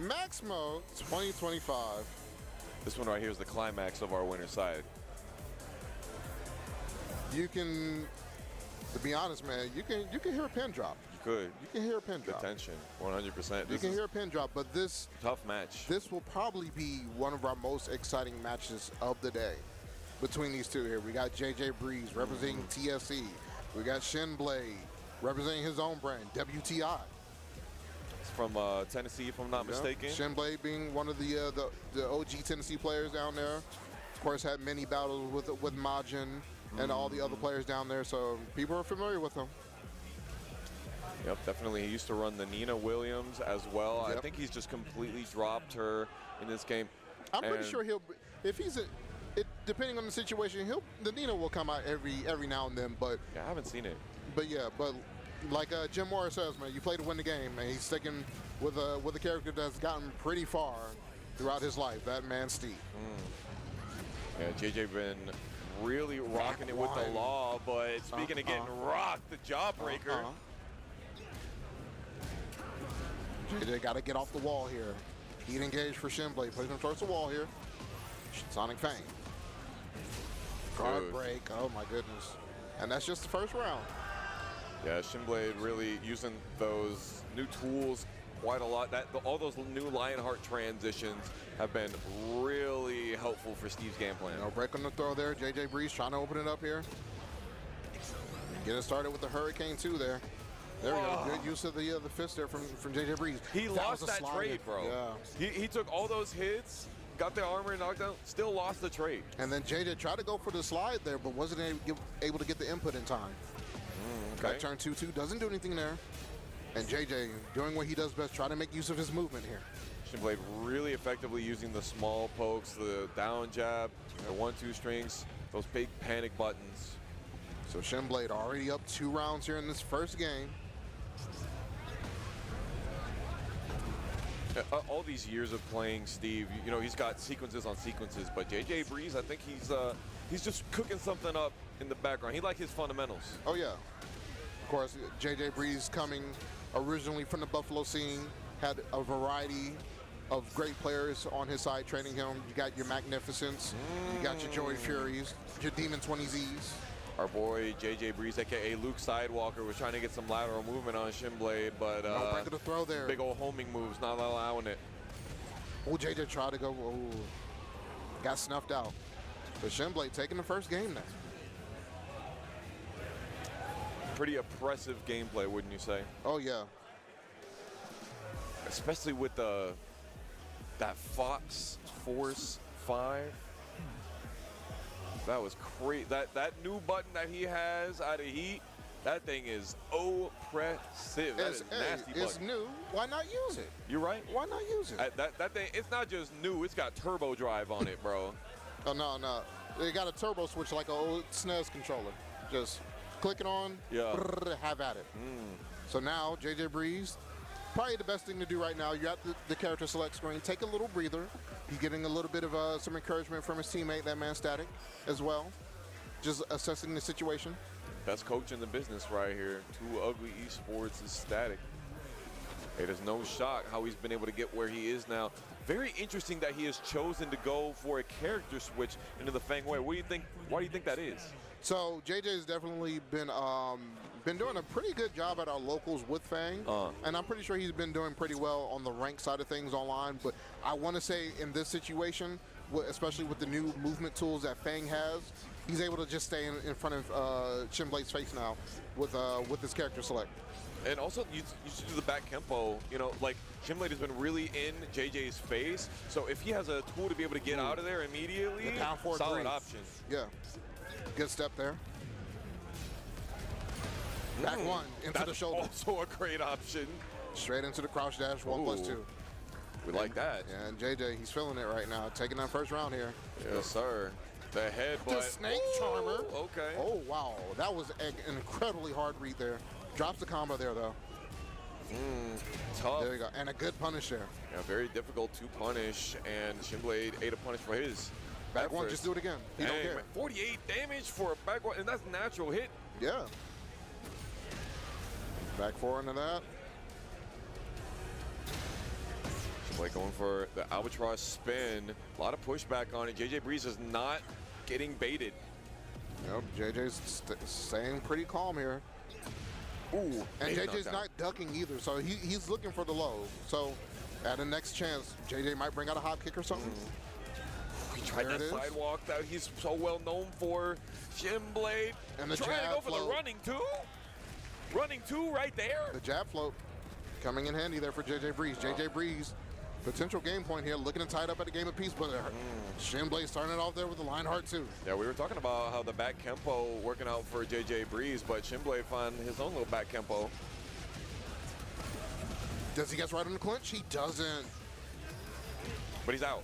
Max Mode 2025. This one right here is the climax of our winner's side. You can, to be honest, man, you can hear a pin drop. You could. You can hear a pin drop. The tension, 100%. You can hear a pin drop, but this tough match. This will probably be one of our most exciting matches of the day between these two here. We got JJ Breeze representing TSE. We got Shinblade representing his own brand, WTI. It's from Tennessee, if I'm not mistaken. Shinblade being one of the OG Tennessee players down there. Of course, had many battles with Majin and all the other players down there, so people are familiar with him. Yep, definitely. He used to run the Nina Williams as well. Yep. I think he's just completely dropped her in this game. I'm pretty sure depending on the situation, the Nina will come out every now and then. But yeah, I haven't seen it. But yeah, like Jim Morris says, man, you play to win the game, and he's sticking with a character that's gotten pretty far throughout his life. That man, Steve. Yeah, JJ been really rocking it with the law, but speaking of getting rocked, the jawbreaker. JJ got to get off the wall here. Heat engage for Shinblade. Put him towards the wall here. Sonic Fang. Guard break. Oh my goodness. And that's just the first round. Yeah, Shinblade really using those new tools quite a lot. All those new Lionheart transitions have been really helpful for Steve's game plan. No break on the throw there. JJ Breeze trying to open it up here. Get it started with the Hurricane 2 there. There we go. Good use of the fist there from JJ Breeze. He lost that trade, bro. Yeah. He took all those hits, got the armor and knockdown, still lost the trade. And then JJ tried to go for the slide there, but wasn't able to get the input in time. Back turn 2-2 doesn't do anything there. And JJ doing what he does best, trying to make use of his movement here. Shinblade really effectively using the small pokes, the down jab, the 1-2 strings, those big panic buttons. So Shinblade already up 2 rounds here in this first game. All these years of playing Steve, you know, he's got sequences on sequences, but JJ Breeze, I think he's just cooking something up in the background. He likes his fundamentals. Oh yeah. Of course, JJ Breeze coming originally from the Buffalo scene, had a variety of great players on his side training him. You got your Magnificents, you got your Joey Furies, your Demon 20Zs. Our boy JJ Breeze, aka Luke Sidewalker, was trying to get some lateral movement on Shinblade, but no break of the throw there. Big old homing moves, not allowing it. Oh, JJ tried to go. Oh, got snuffed out. But Shinblade taking the first game now. Pretty oppressive gameplay, wouldn't you say? Oh yeah. Especially with that Fox Force 5. That was crazy. That new button that he has out of heat, that thing is oppressive. That is a nasty button. It's new. Why not use it? You're right. Why not use it? That thing, it's not just new. It's got turbo drive on it, bro. Oh no. They got a turbo switch like an old SNES controller. Just click it on. Yeah. Brrr, have at it. So now JJ Breeze. Probably the best thing to do right now, you're at the character select screen, take a little breather. He's getting a little bit of some encouragement from his teammate, that man Static, as well. Just assessing the situation. Best coach in the business right here. Too Ugly Esports is Static. It is no shock how he's been able to get where he is now. Very interesting that he has chosen to go for a character switch into the Fang way. What do you think? Why do you think that is? So JJ has definitely been doing a pretty good job at our locals with Fang, and I'm pretty sure he's been doing pretty well on the rank side of things online. But I want to say in this situation, especially with the new movement tools that Fang has, he's able to just stay in front of Shinblade's face now with his character select. And also, you should do the back Kempo. You know, like, Shinblade has been really in JJ's face. So if he has a tool to be able to get out of there immediately, solid option. Yeah. Good step there. Back one into the shoulder. Also a great option. Straight into the crouch dash, 1+2. We like that. Yeah, and JJ, he's feeling it right now. Taking that first round here. Yes, sir. The headbutt. The snake charmer. Okay. Oh, wow. That was an incredibly hard read there. Drops the combo there, though. Tough. There you go. And a good punish there. Yeah, very difficult to punish. And Shinblade ate a punish for his. Back one, just do it again. He don't care. 48 damage for a back one, and that's a natural hit. Yeah. Back four into that. Like Going for the albatross spin. A lot of pushback on it. JJ Breeze is not getting baited. Yep, JJ's staying pretty calm here. Ooh, and JJ's not ducking either, so he's looking for the low. So at the next chance, JJ might bring out a hop kick or something. He tried that sidewalk that he's so well known for. Shinblade and the trying jab to go for float. the running two. Running two right there. The jab float coming in handy there for JJ Breeze. JJ Breeze, potential game point here, looking to tie it up at a game apiece, but Shinblade starting it off there with the Lionheart too. Yeah, we were talking about how the back Kempo working out for JJ Breeze, but Shinblade found his own little back Kempo. Does he get right in the clinch? He doesn't. But he's out.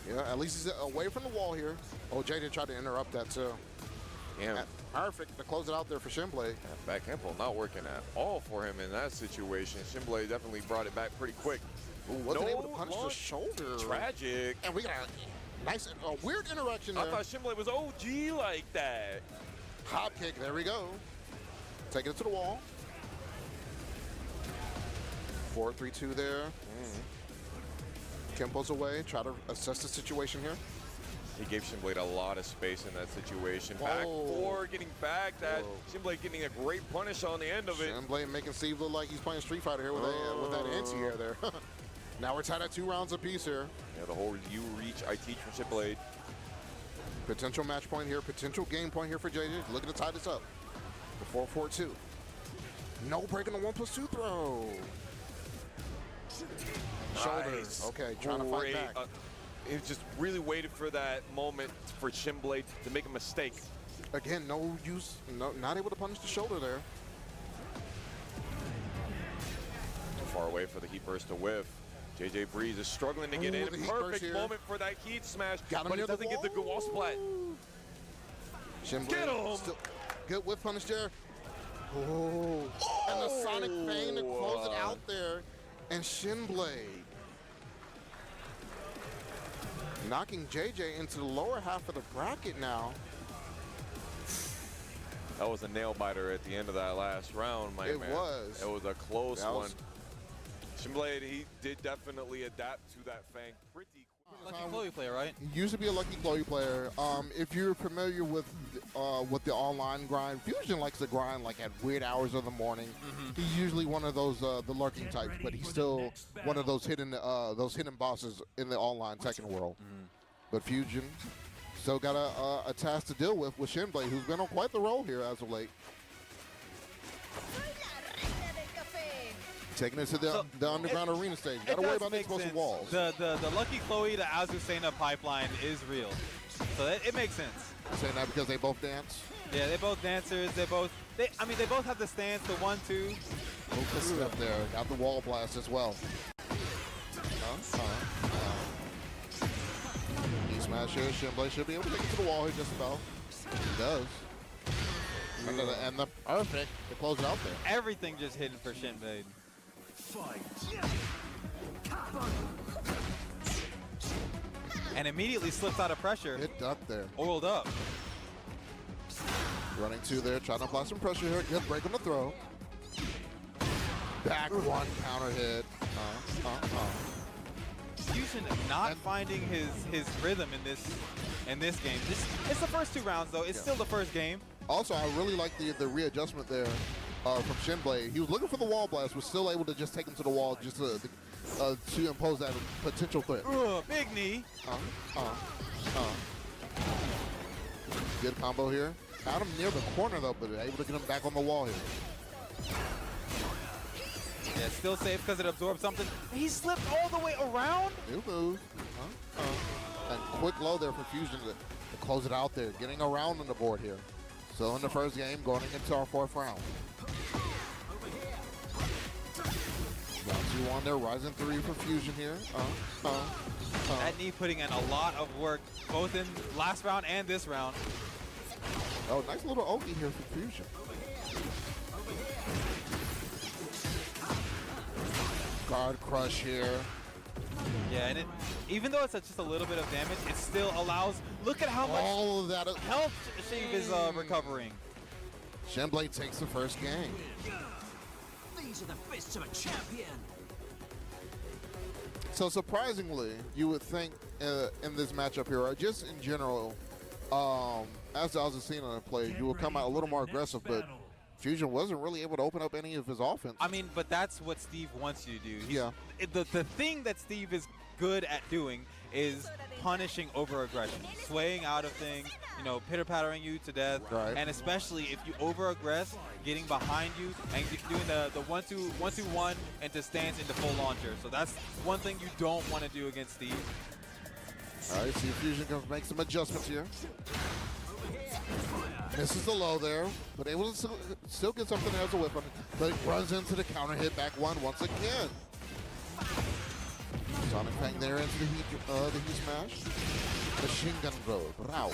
Yeah, at least he's away from the wall here. Oh, JJ tried to interrupt that too. Yeah. Perfect to close it out there for Shinblade. Back Kempo not working at all for him in that situation. Shinblade definitely brought it back pretty quick. Ooh, wasn't able to punch the shoulder. Tragic. And we got a nice, weird interaction there. I thought Shinblade was OG like that. Hop kick, there we go. Taking it to the wall. 4-3-2 there. Kempo's away, try to assess the situation here. He gave Shinblade a lot of space in that situation. Back four, getting back. That Shinblade getting a great punish on the end of it. Shinblade making Steve look like he's playing Street Fighter here with that anti-air there. Now we're tied at 2 rounds apiece here. Yeah, the whole you reach I teach from Shinblade. Potential match point here, potential game point here for JJ. Looking to tie this up. The 4-4-2. No break on the 1+2 throw. Shoulders. Nice. Okay, trying to fight back. He just really waited for that moment for Shinblade to make a mistake. Again, no use, not able to punish the shoulder there. Too far away for the heat burst to whiff. JJ Breeze is struggling to get in. Perfect moment for that heat smash, but he doesn't get the good wall splat. Shinblade Get him! Still, good whiff punish there. Oh, and the Sonic Pain to close it out there. And Shinblade knocking JJ into the lower half of the bracket now. That was a nail biter at the end of that last round, my man. It was. It was a close one. Shinblade, he did definitely adapt to that Fang pretty quick. Lucky Chloe player, right? He used to be a Lucky Chloe player. If you're familiar with the online grind, Fusion likes to grind like at weird hours of the morning. He's usually one of those the lurking types, but he's still one of those hidden bosses in the online Tekken world. But Fusion still got a task to deal with Shinblade, who's been on quite the roll here as of late. Taking it to the underground arena stage. Got to worry about explosive walls. The Lucky Chloe to Azucena pipeline is real, so it makes sense. Saying that because they both dance. Yeah, they're both dancers. They both have the stance, the 1-2. Focus step there. Got the wall blast as well. Knee smash here. Shinblade should be able to take it to the wall here just about. He does. And the perfect to close it out there. Everything just hidden for Shinblade. And immediately slips out of pressure. Hit duck there. Oiled up. Running 2 there, trying to apply some pressure here. Good break on the throw. Back 1 counter hit. Fusion not finding his rhythm in this game. It's the first 2 rounds though. It's still the first game. Also, I really like the readjustment there from Shinblade. He was looking for the wall blast, was still able to just take him to the wall just to impose that potential threat. Big knee. Good combo here. Got him near the corner though, but able to get him back on the wall here. Yeah, still safe because it absorbed something. He slipped all the way around. New move. And quick low there for Fusion to close it out there. Getting around on the board here. Still in the first game, going into our 4th round. Round 2 on there, rising 3 for Fusion here. That knee putting in a lot of work, both in last round and this round. Oh, nice little Oki here for Fusion. Guard crush here. Yeah, and even though it's just a little bit of damage, it still allows. Look at how much all of that help Sheev is recovering. Shinblade takes the first game. These are the fists of a champion. So surprisingly, you would think in this matchup here, or just in general, as I was seeing on the play, you would come out a little more aggressive, but Fusion wasn't really able to open up any of his offense. I mean, but that's what Steve wants you to do. Yeah. The thing that Steve is good at doing is punishing over-aggression, swaying out of things, you know, pitter-pattering you to death, Right. and especially if you over-aggress, getting behind you and doing the 1-2-1 into stance into full launcher. So that's one thing you don't want to do against Steve. All right, see if Fusion can make some adjustments here. Misses the low there, but able to still get something as a whip on it. But he runs into the counter hit back one once again. Sonic Fang there into the heat smash. Machine gun throw. Wow.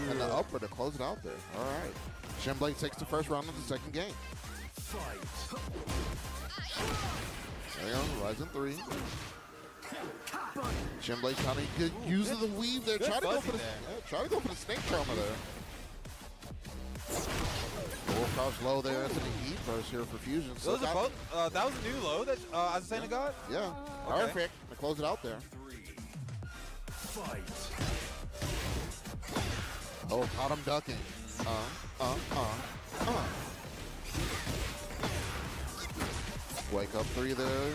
And the upper to close it out there. All right. ShinBlade takes the first round of the second game. There you go, Rising 3. ShinBlade trying to use the weave there. Try to go for the snake trauma there. Full crouch low there into the heat burst here for Fusion. Those are both. That was a new low that Azucena got? Yeah. Okay. Perfect. To close it out there. Oh, caught him ducking. Wake up 3 there.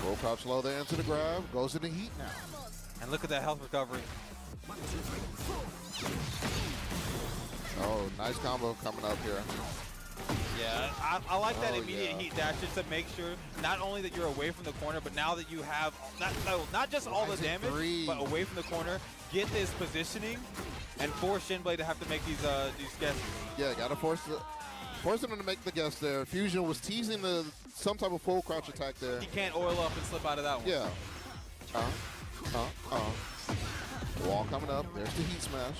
Full crouch low there into the grab. Goes into heat now. And look at that health recovery. Oh, nice combo coming up here. Yeah, I like that Oh, immediate yeah. heat dash just to make sure not only that you're away from the corner, but now that you have not just all the Rising damage, 3. but away from the corner, get this positioning and force ShinBlade to have to make these guesses. Yeah, gotta force him to make the guess there. Fusion was teasing some type of full crouch attack there. He can't oil up and slip out of that one. Yeah. Wall coming up. There's the heat smash.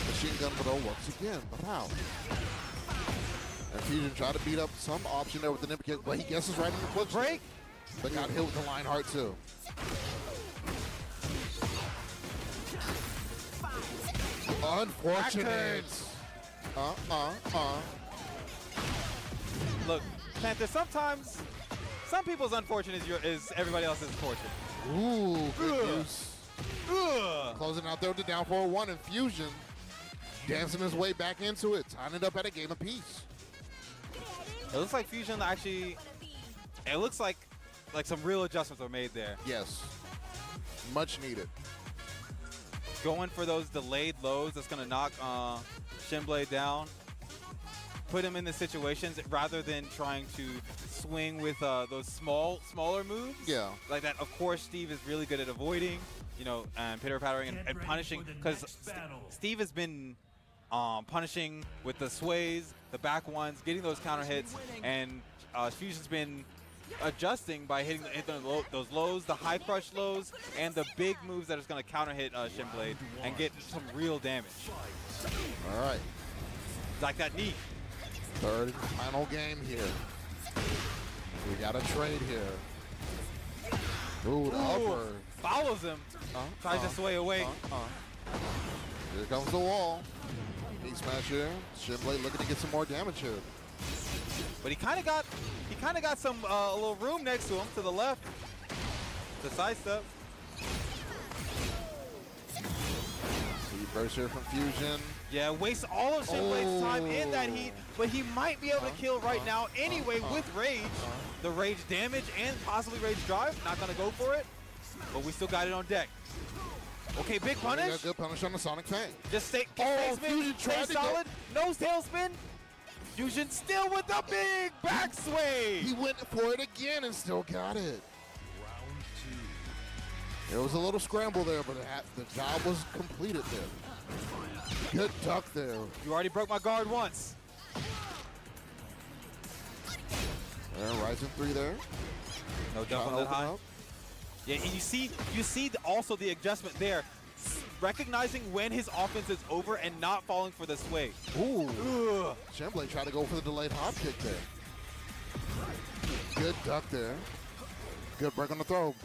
Machine gun throw once again. Wow. And Fusion tried to beat up some option there with the nip kick, but he guesses right in the flip Break. But got hit with the line heart too. Unfortunate. Look, Panther, sometimes some people's unfortunate is everybody else's fortune. Ooh, good Ugh. news. Ugh. Closing out there with the down 4-1 and Fusion dancing his way back into it, tying it up at a game apiece. It looks like Fusion actually. It looks like some real adjustments were made there. Yes, much needed. Going for those delayed lows that's going to knock ShinBlade down. Put him in the situations rather than trying to swing with those smaller moves. Yeah. Like that, of course, Steve is really good at avoiding, you know, and pitter-pattering and punishing. Because Steve has been punishing with the sways, the back ones, getting those counter hits, and Fusion's been adjusting by hitting those lows, the high crush lows, and the big moves that is going to counter hit ShinBlade and get some real damage. All right. Like that knee. Third and final game here. We got a trade here. Ooh, the upper. Follows him. Tries to sway away. Here comes the wall. Knee smash here. ShinBlade looking to get some more damage here. But he kind of got some a little room next to him to the left. The sidestep. Speed burst here from Fusion. Yeah, wastes all of ShinBlade's time in that heat, but he might be able to kill right now anyway with Rage. The Rage damage and possibly Rage drive. Not going to go for it, but we still got it on deck. Okay, big punish. Got good punish on the Sonic Fang. Just stay, Fusion tried to solid. No tailspin. Fusion still with the big back sway. He went for it again and still got it. There was a little scramble there, but the job was completed there. Good duck there. You already broke my guard once. Rising 3 there. No jump on that high. Up. Yeah, and you see also the adjustment there, recognizing when his offense is over and not falling for the sway. Ooh. ShinBlade tried to go for the delayed hop kick there. Good duck there. Good break on the throw.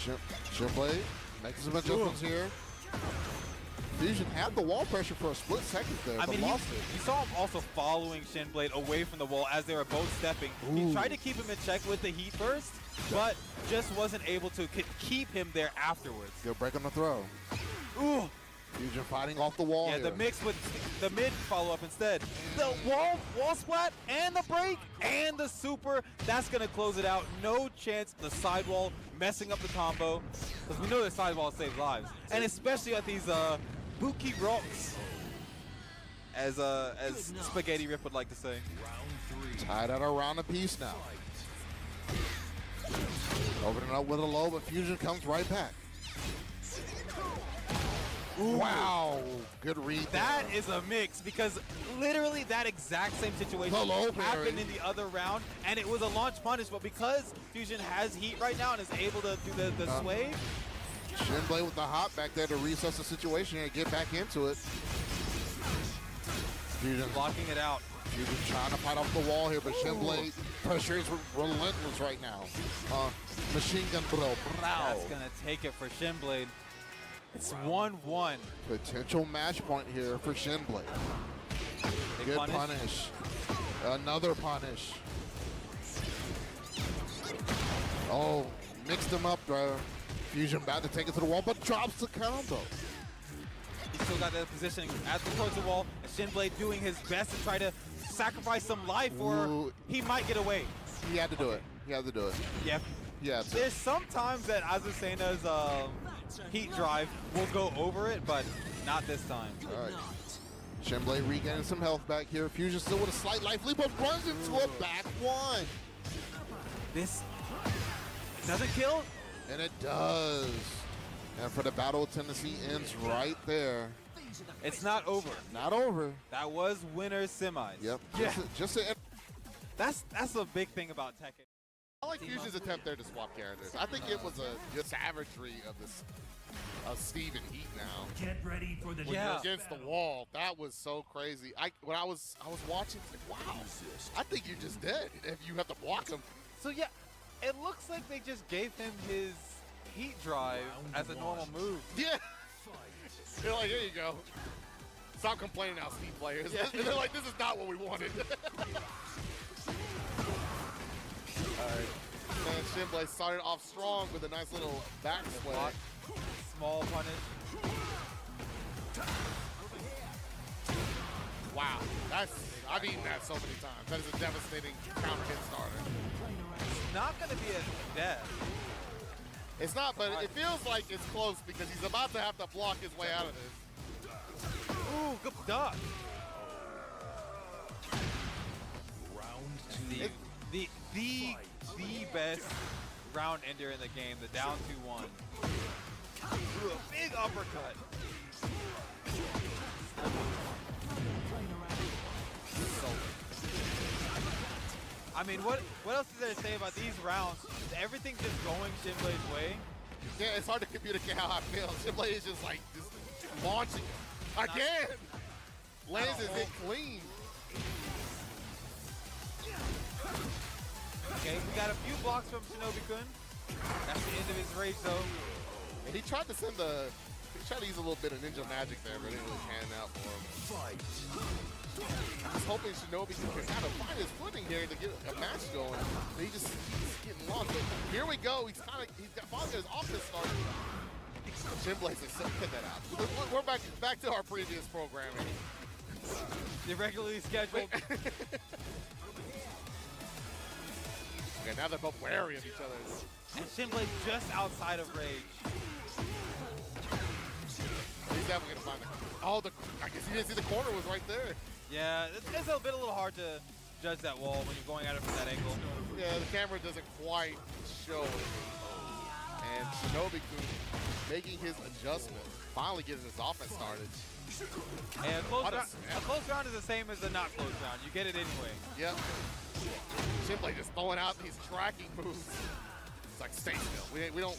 ShinBlade making some adjustments here. Fusion had the wall pressure for a split second there, I but mean, lost it. you saw him also following Shinblade away from the wall as they were both stepping. He tried to keep him in check with the heat burst, but just wasn't able to keep him there afterwards. Good break on the throw. Ooh. Fusion fighting off the wall Yeah, here. the mix with the mid follow-up instead. The wall splat and the break and the super. That's going to close it out. No chance the sidewall messing up the combo. Because we know that sidewall saves lives. And especially at these Buki rocks. As Spaghetti Rip would like to say. Tied at a round apiece now. Opening up with a low, but Fusion comes right back. Ooh. Wow, good read. That is a mix because literally that exact same situation happened in the other round, and it was a launch punish, but because Fusion has heat right now and is able to do the sway. Shinblade with the hop back there to reset the situation and get back into it. Fusion blocking it out. Fusion trying to fight off the wall here, but Shinblade pressure is relentless right now. Machine gun bro. That's going to take it for Shinblade. It's 1-1. Potential match point here for Shinblade. Good punish. Another punish. Oh, mixed him up, bro. Fusion about to take it to the wall, but drops the combo. He's still got the positioning towards the wall. And Shinblade doing his best to try to sacrifice some life, or he might get away. He had to do it. He had to do it. Yeah. Yeah. There's sometimes that Azucena's heat drive will go over it, but not this time. All right. Shinblade regaining some health back here. Fusion still with a slight life leap, but runs into a back one. This doesn't kill? And it does. And for the Battle of Tennessee ends right there. It's not over. Not over. That was winner's semis. Yep. Yeah. That's a big thing about Tekken. I like Fusion's attempt there to swap characters. I think it was a savagery of this Steve and Heat now. Get ready for the against the wall. That was so crazy. When I was watching, it's like, wow. I think you're just dead if you have to block him. So yeah, it looks like they just gave him his heat drive as a normal move. Yeah. They're like, here you go. Stop complaining now, Steve players. Yeah. And they're like, this is not what we wanted. All right. And Shinblade started off strong with a nice little back swing. Small punish. Wow. I've eaten that so many times. That is a devastating counter hit starter. It's not going to be a death. It's not, but it feels like it's close because he's about to have to block his way out of this. Ooh, good duck. The best round ender in the game, the down 2-1. Ooh, a big uppercut. I mean, what else is there to say about these rounds? Everything's just going Shinblade's way. Yeah, it's hard to communicate how I feel. Shinblade is just like launching it. Again! Lands his hit clean. Okay, we got a few blocks from Shinobi-kun. That's the end of his rage, though. And he tried to use a little bit of ninja magic there, but it didn't really pan out for him. He's hoping Shinobi can kind of find his footing here to get a match going. But he's getting lost. But here we go. He's finally got his offense started. Shinblade says, get that out. We're back to our previous programming. Irregularly scheduled. Okay, now they're both wary of each other. And Shinblade just outside of rage. He's definitely gonna find I guess he didn't see the corner was right there. Yeah, it's a little hard to judge that wall when you're going at it from that angle. Yeah, the camera doesn't quite show it. And Shinobi-kun making his adjustment, finally getting his offense started. And a close round is the same as a not close round. You get it anyway. Yep. Shinblade just throwing out these tracking moves. It's like, stay still. We don't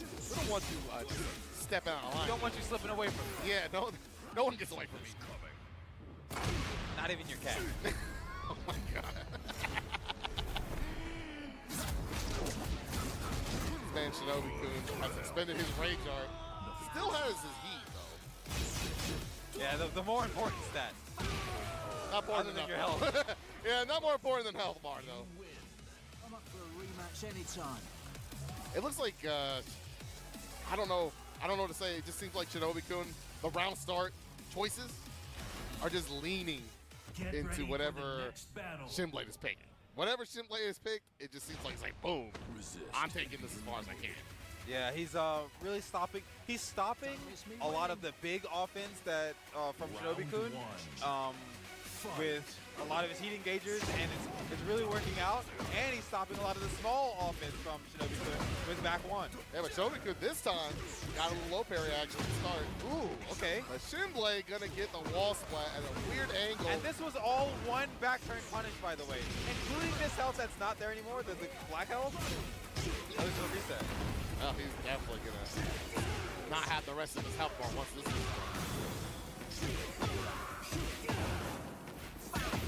want you step out of line. We don't want you slipping away from me. Yeah, no one gets away from me. Not even your cat. Oh my god. Man, Shinobi-kun has suspended his rage art. Still has his heat though. Yeah, the more important stat. Not more than your health. Yeah, not more important than health bar, though. I'm up for a rematch anytime. It looks like, I don't know what to say. It just seems like Shinobi-kun, the round start choices are just leaning into whatever Shinblade is picking. Whatever Shinblade is picked, it just seems like it's like, boom, I'm taking this as far as I can. Yeah, he's really stopping. He's stopping a lot of the big offense that from Shinobi-kun with a lot of his heat engagers, and it's really working out. And he's stopping a lot of the small offense from Shinobi-kun with back one. Yeah, but Shinobi-kun this time got a little low parry action to start. Ooh, okay. But Shinblade gonna get the wall splat at a weird angle. And this was all one back turn punish, by the way, including this health that's not there anymore, the black health. Oh, there's no reset. Oh, he's definitely gonna not have the rest of his health bar once this is done.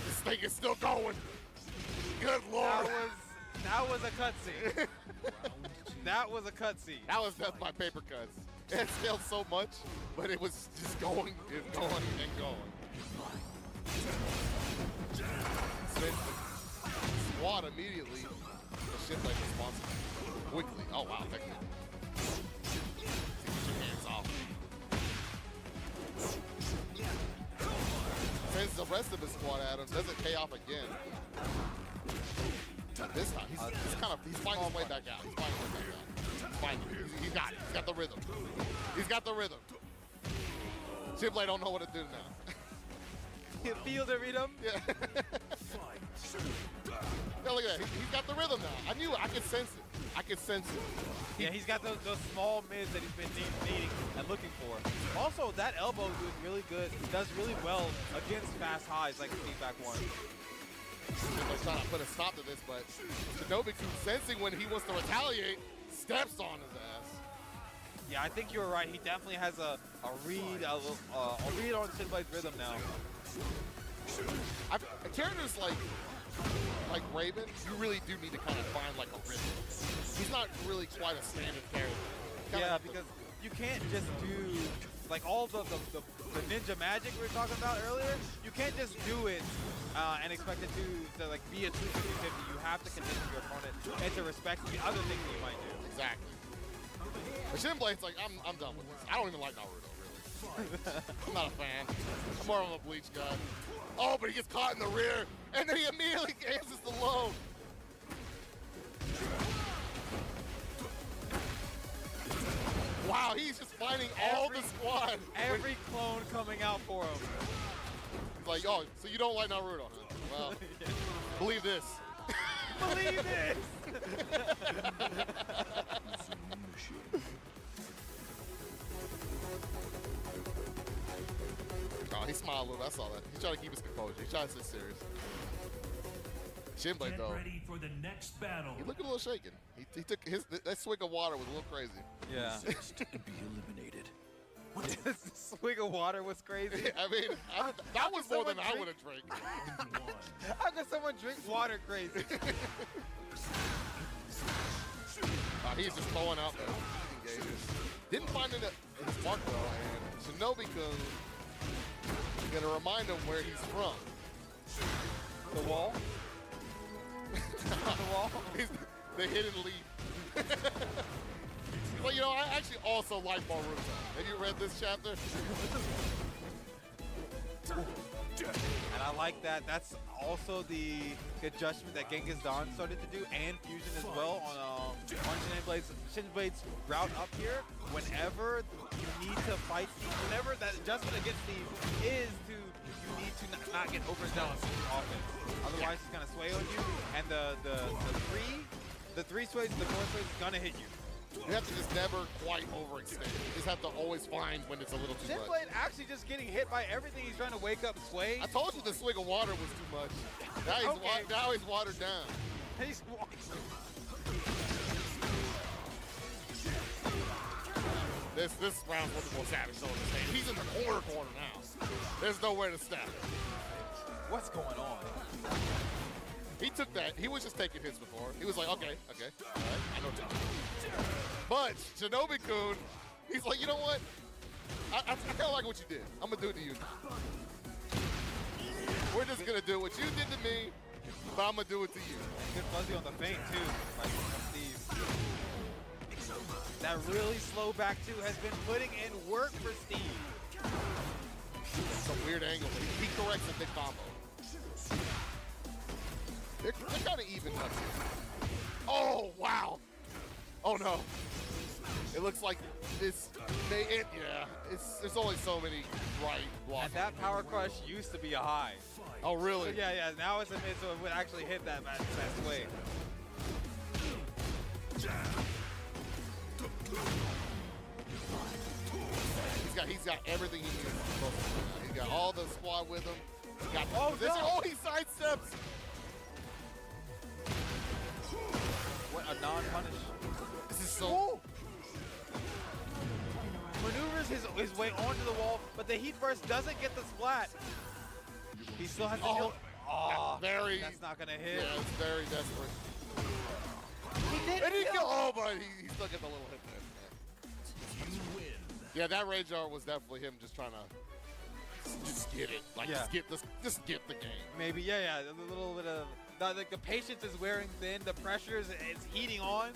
This thing is still going. Good lord. That was a cutscene. That was a cutscene. That was death by paper cuts. It failed so much, but it was just going and going and going. Spins the squad immediately. The shit like responsible quickly. Oh wow, technique. Get your hands off. Sends the rest of his squad at him. Doesn't pay off again. This time, he's finding his way back out. He's finding his way back out. He's finding it. He's got it. He's got the rhythm. He's got the rhythm. Shinblade don't know what to do now. You feel the rhythm? Yeah. Yeah, look at that. He's got the rhythm now. I knew it. I could sense it. I could sense it. Yeah, he's got those small mids that he's been needing and looking for. Also, that elbow doing really good. Does really well against fast highs like Steve back one. They're trying to put a stop to this, but Shinobi-kun, sensing when he wants to retaliate, steps on his ass. Yeah, I think you were right. He definitely has a read on Shinblade's rhythm now. Characters like Raven, you really do need to kind of find like a rhythm. He's not really quite a standard character. Yeah, because you can't just do like all the ninja magic we were talking about earlier. You can't just do it and expect it to like be a true 50-50. You have to condition your opponent and to respect the other things that you might do. Exactly. But Shinblade's like, I'm done with this. I don't even like Naruto, really. I'm not a fan. I'm more of a Bleach guy. Oh, but he gets caught in the rear, and then he immediately answers the low. Wow, he's just finding all the squad. Every clone coming out for him. He's like, oh, so you don't like Naruto, huh? Well, believe this. Believe this! Oh, he smiled a little bit. I saw that. He's trying to keep his composure. He's trying to stay serious. Shinblade, though, ready for the next battle. he looked a little shaken. He took that swig of water was a little crazy. Yeah. to be eliminated. This swig of water was crazy. I mean, that was more than I would have drank. How could someone drink water crazy? He's just throwing out the engages. Didn't find it in his mark, though, and Shinobi-kun is going to remind him where he's from. The wall? The wall? He's the hidden leaf. Well, you know, I actually also like Boruto. Have you read this chapter? And I like that. That's also the adjustment that Genghis Dawn started to do, and Fusion as well on Shinblade's route up here. Whenever you need to fight Steve, whenever that adjustment against Steve is you need to not get overzealous in the offense. Otherwise, he's gonna sway on you, and the three sways and the four sways is gonna hit you. You have to just never quite overextend. You just have to always find when it's a little too much. Shinblade actually just getting hit by everything. He's trying to wake up Sway. I told you the swig of water was too much. Now he's watered down. He's This round's one of the most savage though in this game. He's in the corner now. There's nowhere to step. What's going on? He took that. He was just taking hits before. He was like, okay, all right, I know what to do. But Shinobi-kun, he's like, you know what? I kind of like what you did. I'm gonna do it to you. We're just gonna do what you did to me, but I'm gonna do it to you. Good fuzzy on the feint too, like from Steve. That really slow back two has been putting in work for Steve. It's a weird angle, but he corrects a big combo. They're kind of even up here. Oh, wow. Oh, no. It looks like this may end. Yeah, there's only so many right blocks. And that power crush used to be a high. Oh, really? So yeah, now it's a mid, so it would actually hit that sway. He's got everything he needs. He's got all the squad with him. He got the position. no. Oh, he sidesteps. What a non-punish. This is so. Maneuvers his way onto the wall, but the heat burst doesn't get the splat. He still has to heal. Oh, that's not gonna hit. Yeah, it's very desperate. He didn't And he kill. killed. Oh, but he still gets a little hit there. Yeah, that rage art was definitely him just trying to just get it. Like, just get the game. Maybe, yeah, a little bit of, like the patience is wearing thin, the pressure is heating on.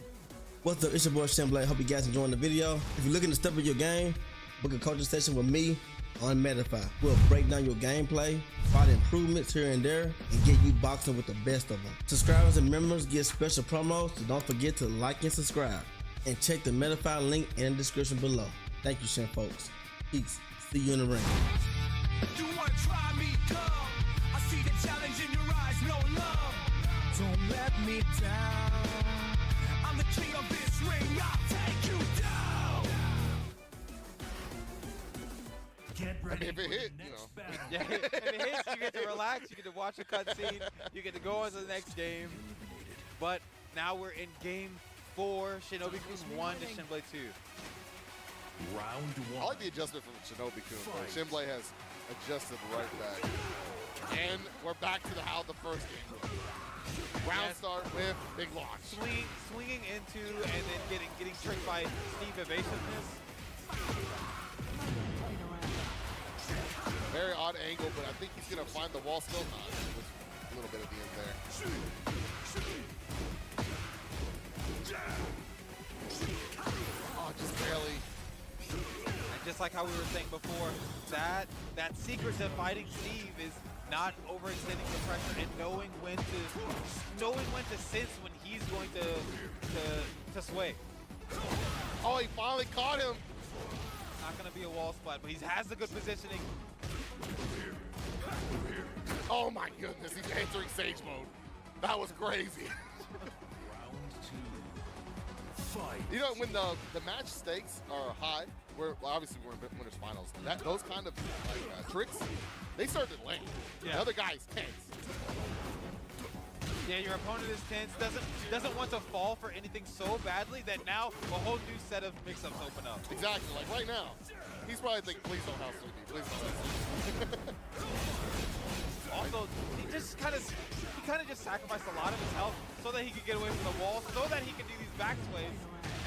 What's up, it's your boy ShinFolk. Hope you guys enjoying the video. If you're looking to step up your game, book a coaching session with me on Metafy. We'll break down your gameplay, find improvements here and there, and get you boxing with the best of them. Subscribers and members get special promos, so don't forget to like and subscribe. And check the Metafy link in the description below. Thank you, ShinFolk. Peace. See you in the ring. You wanna try me, come? I see the challenge in your eyes, no love. Don't let me down. I'm the king of this ring, I'll take you down. Get ready if it for hit, the next battle. Yeah, if it hits, you get to relax, you get to watch a cutscene, you get to go on to the next game. But now we're in game 4, Shinobi-kun 1 to Shinblade 2. Round I 1. like the adjustment from Shinobi-kun. Shinblade has adjusted right back. And we're back to how the first game was. Round start with big launch. Swinging into and then getting tricked by Steve evasiveness. Very odd angle, but I think he's going to find the wall still. Nah, it was a little bit at the end there. Oh, just barely. And just like how we were saying before, that secret to fighting Steve is not overextending the pressure and knowing when to sense when he's going to sway. Oh, he finally caught him. Not going to be a wall splat, but he has the good positioning. Oh my goodness, he's entering Sage mode. That was crazy. Round 2. Fight. You know, when the match stakes are high, obviously we're in winners finals. Those kind of tricks, they start to land. Yeah. The other guy's tense. Yeah, your opponent is tense, doesn't want to fall for anything so badly that now a whole new set of mix-ups open up. Exactly, like right now. He's probably thinking, please don't house me, please don't house me. Also, he kind of just sacrificed a lot of his health so that he could get away from the wall, so that he could do these back sways,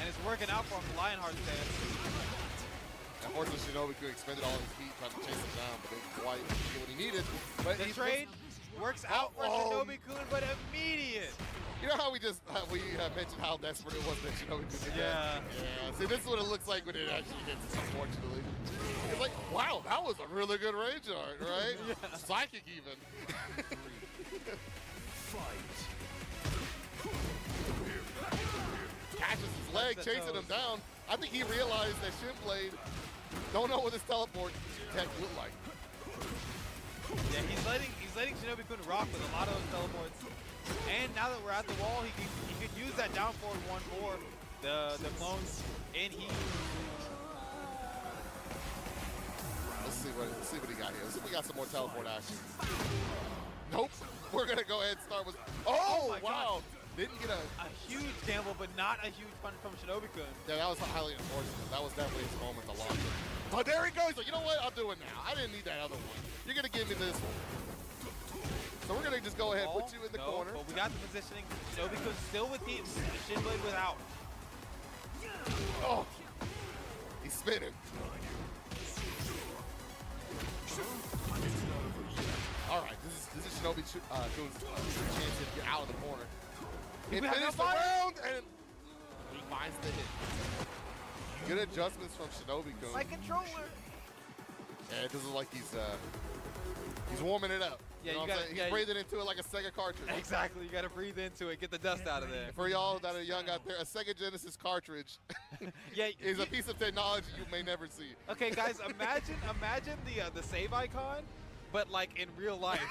and it's working out for him. Lionheart's there. Unfortunately, Shinobi-kun expended all his heat trying to chase him down, but didn't quite get what he needed. But The trade works out for Shinobi-kun, but immediate. You know how we mentioned how desperate it was that Shinobi-kun did Yeah. that? Yeah. See, this is what it looks like when it actually hits, unfortunately. It's like, wow, that was a really good range art, right? Yeah. Psychic even. Fight. Catches his leg, That's the chasing him toes. down. I think he realized that Shinblade don't know what his teleport tech looked like. Yeah, he's letting Shinobi-kun rock with a lot of those teleports. And now that we're at the wall, he could use that down forward 1-4, the clones in heat. Let's see what he got here. Let's see if we got some more teleport action. Nope. We're gonna go ahead and start with. Oh my wow! Didn't get a huge gamble, but not a huge punch from Shinobi-kun. Yeah, that was highly unfortunate. That was definitely his moment to launch it. But there he goes. Like, you know what? I'll do it now. I didn't need that other one. You're gonna give me this one. So we're gonna just go ahead and put you in the corner. But we got the positioning. Shinobi-kun still with heat. Shinblade without. Oh, he's spinning. Shinobi Kun's chance to get out of the corner. He we have finished no the fire? round, and he finds the hit. Good adjustments from Shinobi Kun. My controller. Yeah, it doesn't look like he's warming it up. Yeah, you know you what I'm gotta- saying? yeah, He's breathing into it like a Sega cartridge. Exactly. You got to breathe into it, get the dust out of there. For y'all that are young out there, a Sega Genesis cartridge Yeah. is a piece of technology you may never see. Okay, guys, imagine the save icon, but like in real life.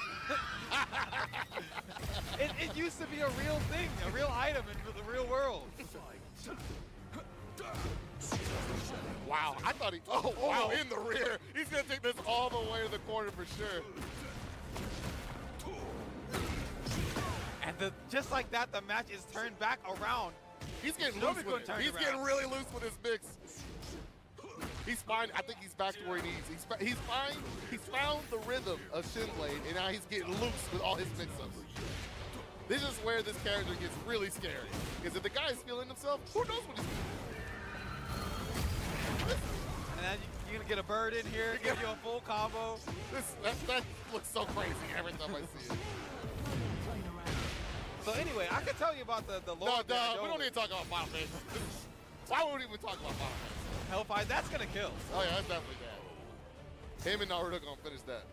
it used to be a real thing, a real item in the real world. Wow, I thought he. Oh, wow, in the rear. He's gonna take this all the way to the corner for sure. And just like that, the match is turned back around. He's getting Shinobi loose Kun with it. turned He's around. getting really loose with his mix. He's fine. I think he's back to where he needs. He's fine. He's found the rhythm of Shinblade, and now he's getting loose with all his mix-ups. This is where this character gets really scary. Because if the guy is feeling himself, who knows what he's doing? And then you're gonna get a bird in here, give you a full combo. That looks so crazy every time I see it. So anyway, I can tell you about the No, Lord. we don't need to talk about Final Fantasy. Why would we even talk about Final Fantasy? Hellfire, that's gonna kill. Oh yeah, that's definitely bad. Him and Naruto gonna finish that.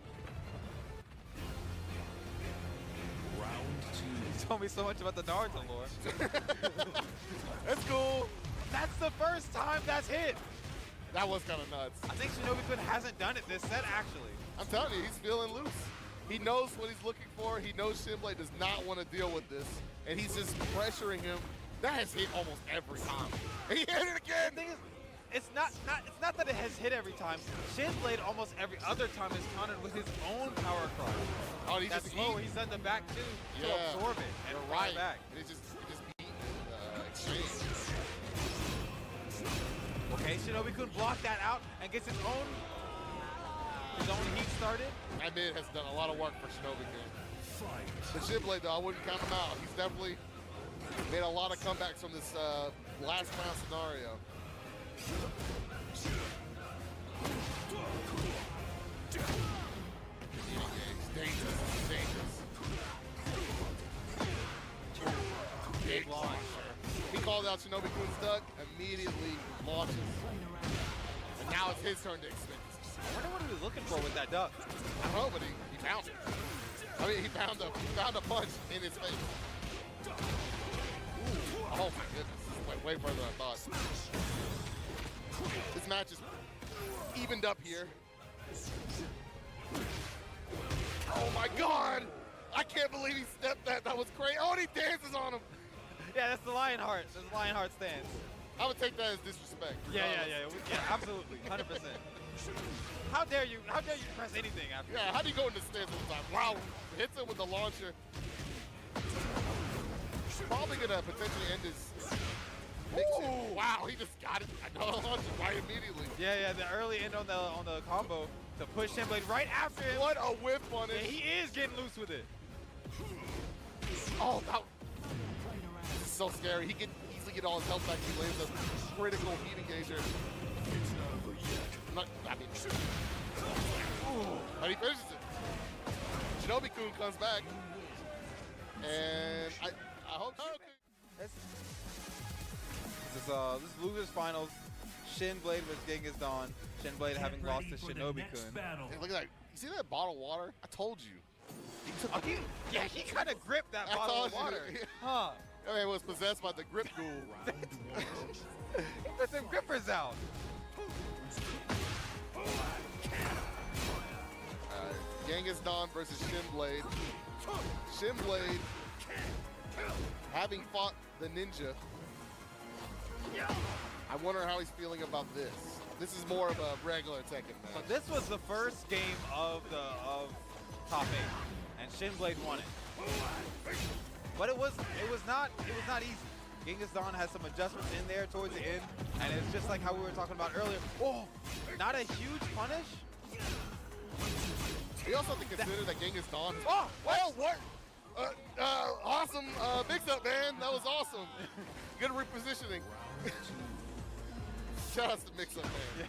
Round 2. You told me so much about the Naruto lore. That's cool. That's the first time that's hit. That was kind of nuts. I think Shinobi Kun hasn't done it this set, actually. I'm telling you, he's feeling loose. He knows what he's looking for. He knows Shinblade does not want to deal with this, and he's just pressuring him. That has hit almost every time. And he hit it again. The thing is, it's not that it has hit every time. Shinblade almost every other time is countered with his own power cry. Oh, he's That's just slow. eating. He's done the back too to Yeah. absorb it and You're fire right. back. And it's just beating exchange. Okay, Shinobi Kun blocked that out and gets his own heat started. That mid has done a lot of work for Shinobi Kun. But Shinblade, though, I wouldn't count him out. He's definitely made a lot of comebacks from this last round scenario. He's dangerous. Big launch. He called out Shinobi Kun's duck, immediately launches. And now it's his turn to extend. I wonder what he was looking for with that duck. I don't know, but he found it. I mean, he found a punch in his face. Oh my goodness, this went way further than I thought. This match is evened up here. Oh my God! I can't believe he stepped that. That was crazy. Oh, and he dances on him. Yeah, that's the Lionheart. That's the Lionheart stance. I would take that as disrespect. Yeah, absolutely, 100%. How dare you press anything after? Yeah, how do you go into stance all the time? Wow, hits him with the launcher. Probably gonna potentially end his. Ooh, wow, he just got it. I know, launcher right immediately. Yeah, the early end on the combo to push Shinblade right after him. What a whip punish. Yeah, he is getting loose with it. Oh, this is so scary. He can easily get all his health back. He lands a critical heat engager. But he finishes it. Shinobi Kun comes back. And I hope This is losers finals. Shinblade versus Genghis Dawn. Shinblade having lost to Shinobi Kun. Hey, look at that. You see that bottle of water? I told you. He took He kind of gripped that I bottle told of you. water. Huh. I mean, it was possessed by the grip ghoul. He put them grippers out. Genghis Dawn versus Shinblade. Shinblade, having fought the ninja, I wonder how he's feeling about this. This is more of a regular Tekken So match. this was the first game of top 8, and Shinblade won it. But it was not easy. Genghis Dawn has some adjustments in there towards the end, and it's just like how we were talking about earlier. Oh, not a huge punish. We also have to consider that Genghis Dawn. Oh, well, what? Awesome mix-up, man. That was awesome. Good repositioning. Shout out to mix-up, man.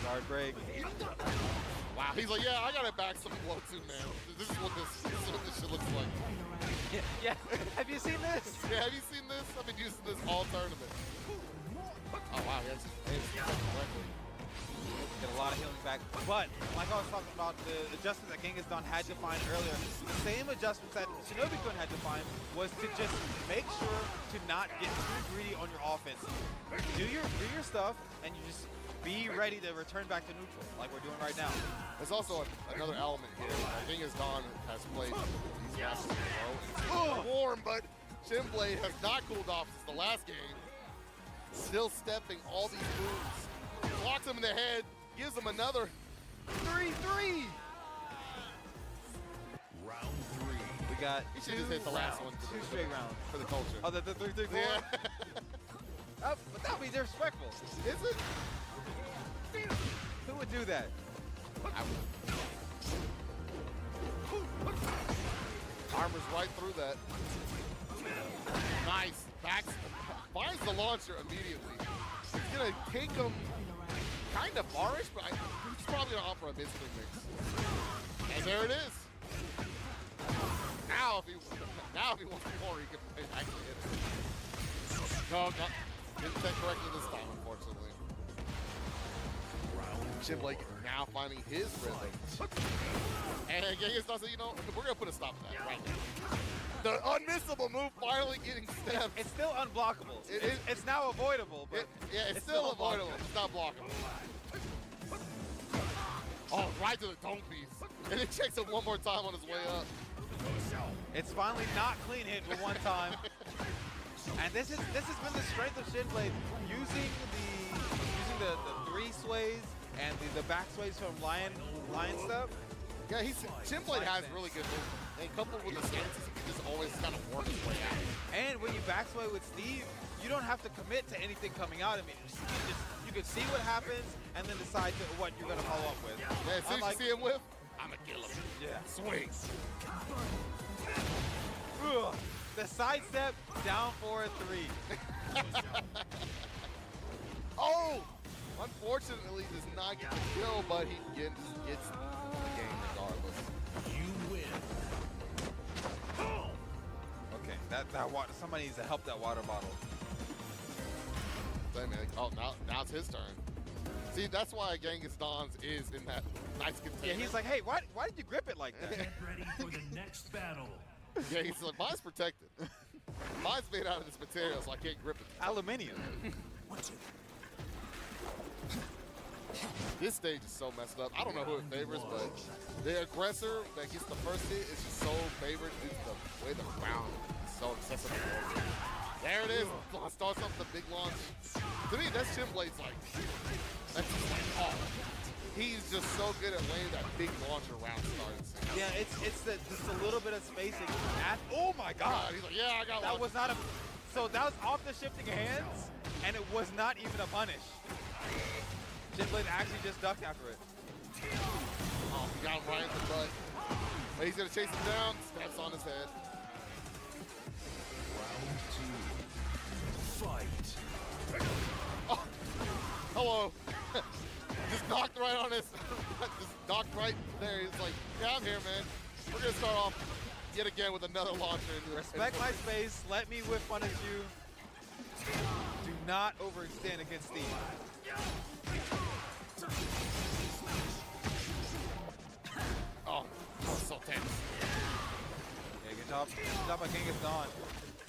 Guard break. Wow, he's like, yeah, I gotta back some blow too, man. This is what this shit looks like. Yeah. Have you seen this? Yeah, have you seen this? I've been using this all tournament. Oh wow, yes. Get a lot of healing back. But like I was talking about, the adjustments that Genghis-Dan had to find earlier, the same adjustments that Shinobi-kun had to find was to just make sure to not get too greedy on your offense. Do your stuff, and you just be ready to return back to neutral, like we're doing right now. There's also another element here. Genghis-Dan has played these matches in a row. It's warm, but Shinblade has not cooled off since the last game. Still stepping all these moves. Blocks him in the head, gives him another 3-3. Round 3. We got He should just hit the last one. Two straight rounds. For the culture. Oh, the 3-3-4? Yeah. Oh, but that would be disrespectful. Is it? Who would do that? Armor's right through that. Nice. Backs. Finds the launcher immediately. It's going to take him kind of farish, but he's probably going to offer a mid-swing mix. And there it is. Now if he wants more, he can actually hit it. No, didn't set correctly this time, unfortunately. Shinblade now finding his rhythm. And Genghis-Dan said, you know, we're going to put a stop to that right now. The unmissable move finally getting steps. It's still unblockable. It's now avoidable, but yeah, it's still avoidable. It's not blockable. Oh, right to the dome piece. And it checks it one more time on his way up. it's finally not clean hit for one time. And this has been the strength of Shinblade, using the three sways and the back sways from Lion Step. Yeah, Shinblade has really good movement. And coupled with the stances, he can just always kind of work his way out. And when you back sway with Steve, you don't have to commit to anything coming out immediately. You can see what happens and then decide what you're going to follow up with. Yeah, as soon as you see him whip, I'm going to kill him. Yeah. Swing. Ugh. The sidestep, down for a 3. Oh! Unfortunately, does not get the kill, but he gets the game regardless. You win. Okay, that water. Somebody needs to help that water bottle. Oh, now it's his turn. See, that's why Genghis-Dan's is in that nice container. Yeah, he's like, hey, why did you grip it like that? Get ready for the next battle. Yeah, he's like, mine's protected. Mine's made out of this material, so I can't grip it. Aluminium. This stage is so messed up. I don't know who it favors, but the aggressor that gets the first hit is just so favored due to the way the ground is so accessible. There it is. Starts off the big launch. To me, that's Shinblade's that's just like, oh. He's just so good at laying that big launcher round starts. Yeah, it's just a little bit of spacing. Oh my God! He's like, yeah, I got that one. was not a. So that was off the shifting hands, and it was not even a punish. Shinblade actually just ducked after it. Oh, he got him right in the butt. But he's gonna chase him down. Steps on his head. Round 2. Fight. Oh, hello. Just knocked right on his, just knocked right there. He's like, yeah, I'm here, man. We're gonna start off yet again with another launcher. Respect my space. Let me whip punish you. Do not overextend against Steve. Oh, so tense. Yeah, good job. Good job by Genghis-Dan.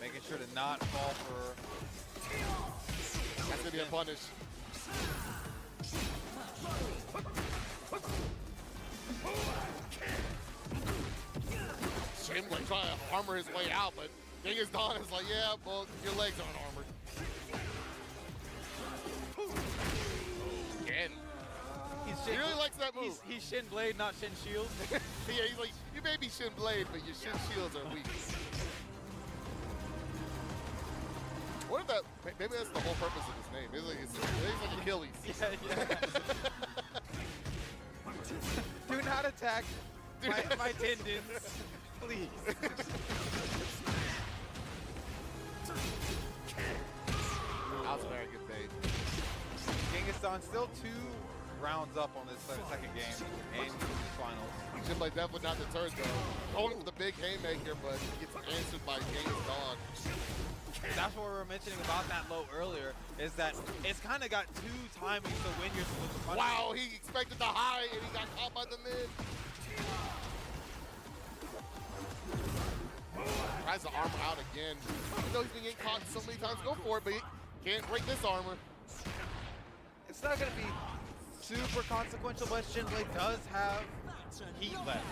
Making sure to not fall for. That's gonna be a punish. Shinblade trying to armor his way out, but Genghis-Dan is like, yeah, well, your legs aren't armored. Again. He really likes that move. He's Shinblade, not Shin Shield. Yeah, he's like, you may be Shinblade, but your Shin Shields are weak. What if that, maybe that's the whole purpose of his name. It's like Achilles. Yeah. Do not attack my tendons, please. That was a very good bait. Genghis-san still 2 rounds up on this second game and finals. Shinblade definitely not deterred though. Going for the big haymaker, but he gets answered by Genghis-san. That's what we were mentioning about that low earlier, is that it's kind of got 2 timings to when you're supposed to punish. Wow, he expected the high and he got caught by the mid. Tries to armor out again. Even though he's been getting caught so many times, go for it, but he can't break this armor. It's not going to be super consequential, but Shinblade does have heat left.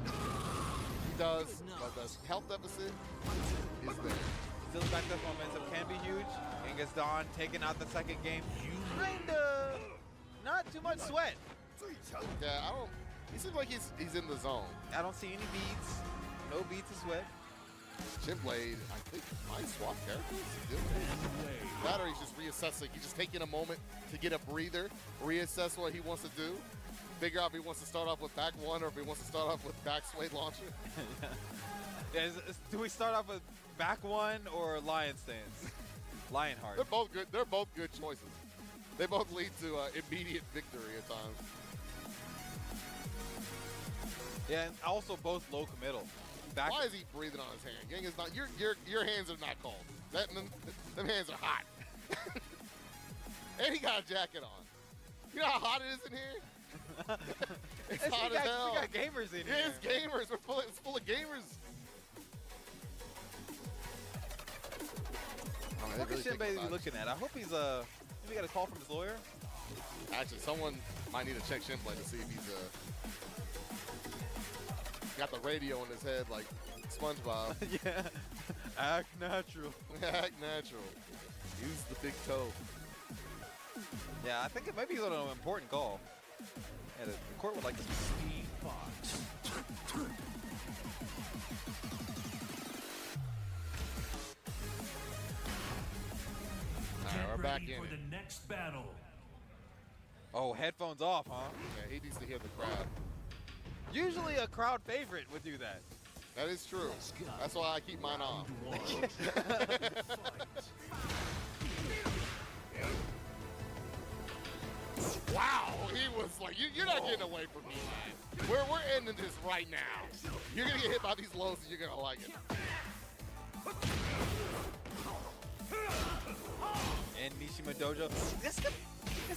He does, but the health deficit is there. Still back up momentum can be huge. Genghis-san taking out the second game. Kinda not too much sweat. Yeah, he seems like he's in the zone. I don't see any beads. No beads of sweat. Shinblade, I think, might swap characters. That or he's just reassessing. He's just taking a moment to get a breather, reassess what he wants to do, figure out if he wants to start off with back 1 or if he wants to start off with back sway launcher. Yeah, do we start off with back 1 or lion stance? Lionheart. They're both good. They're both good choices. They both lead to immediate victory at times. Yeah, and also both low committal. Back. Why is he breathing on his hand? Gang is not. Your hands are not cold. Them hands are hot. And he got a jacket on. You know how hot it is in here? It's hot as hell. We got gamers in here. Yeah, it's gamers. It's full of gamers. What is Shinblade looking at? I hope he's maybe got a call from his lawyer. Actually, someone might need to check Shinblade to see if he's got the radio in his head like SpongeBob. Yeah. Act natural. Act natural. Use the big toe. Yeah, I think it might be an important call. Yeah, the court would like to see Fox. All right, we're back in For it. the next battle. Oh, headphones off, huh? Yeah, he needs to hear the crowd. Usually a crowd favorite would do that. That is true. That's why I keep mine on. Wow, he was like, you're not getting away from me, man. We're ending this right now. You're gonna get hit by these lows and you're gonna like it. And Nishima Dojo. This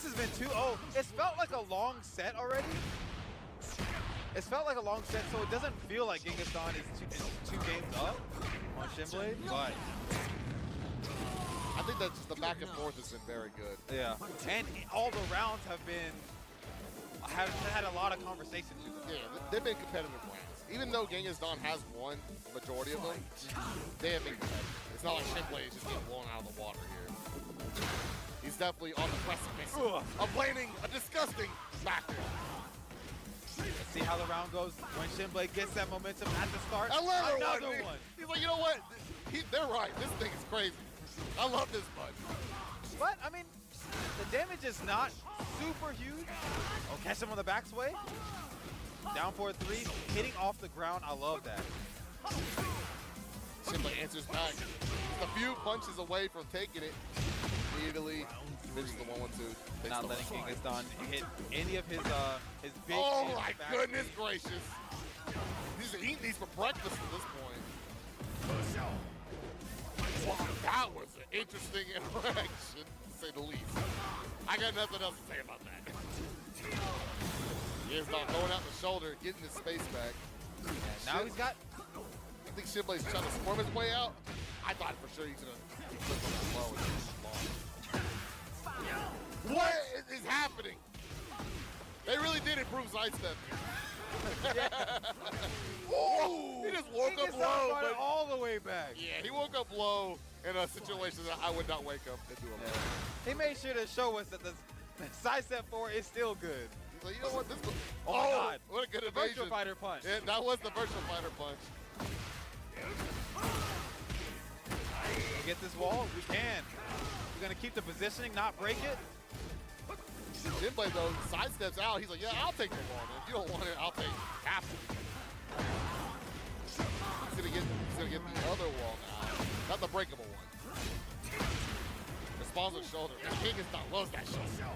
has been 2-0. It's felt like a long set already. It's felt like a long set, so it doesn't feel like Genghis-san is two games up on Shinblade, but I think that just the back and forth has been very good. yeah. And all the rounds have had a lot of conversations with them. Yeah, they've been competitive rounds. Even though Genghis-san has won majority of them, they have been competitive. It's not like Shinblade is just getting blown out of the water here. He's definitely on the precipice of landing a disgusting factor. Let's see how the round goes when Shinblade gets that momentum at the start. Another one. He's like, you know what? They're right. This thing is crazy. I love this bud. But, I mean, the damage is not super huge. Oh, catch him on the back sway. Down for a 3. Hitting off the ground. I love that. Shinblade answers back. Just a few punches away from taking it. Immediately finishes the 1-1-2. Not letting Genghis-san hit any of his big Oh hits my back. goodness gracious. He's eating these for breakfast at this point. Wow, that was an interesting interaction, to say the least. I got nothing else to say about that. He is not going out the shoulder, getting his space back. Now he's got... I think Shinblade's trying to squirm his way out. I thought for sure he's going to flip on that low and just long. What is happening? They really did improve sidestep. Oh, he just woke up low. Brought it But all the way back. yeah, he woke up low in a situation that I would not wake up and do a low. He made sure to show us that the side step 4 is still good. So you know what? This was, Oh my God. What a good The evasion. Virtual Fighter punch. Yeah, that was the virtual fighter punch. Get this wall? We can. We're going to keep the positioning, not break it. Shinblade though sidesteps out. He's like, yeah, I'll take the wall, man. If you don't want it, I'll take half of it. He's gonna get the other wall now. Not the breakable one. responds with shoulder. Man, Kangaskhan loves that shoulder.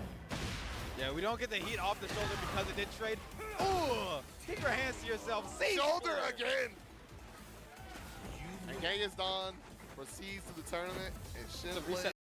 Yeah, we don't get the heat off the shoulder because it did trade. Ooh! Keep your hands to yourself. See Shoulder again! And Kangaskhan proceeds to the tournament, and ShinFolk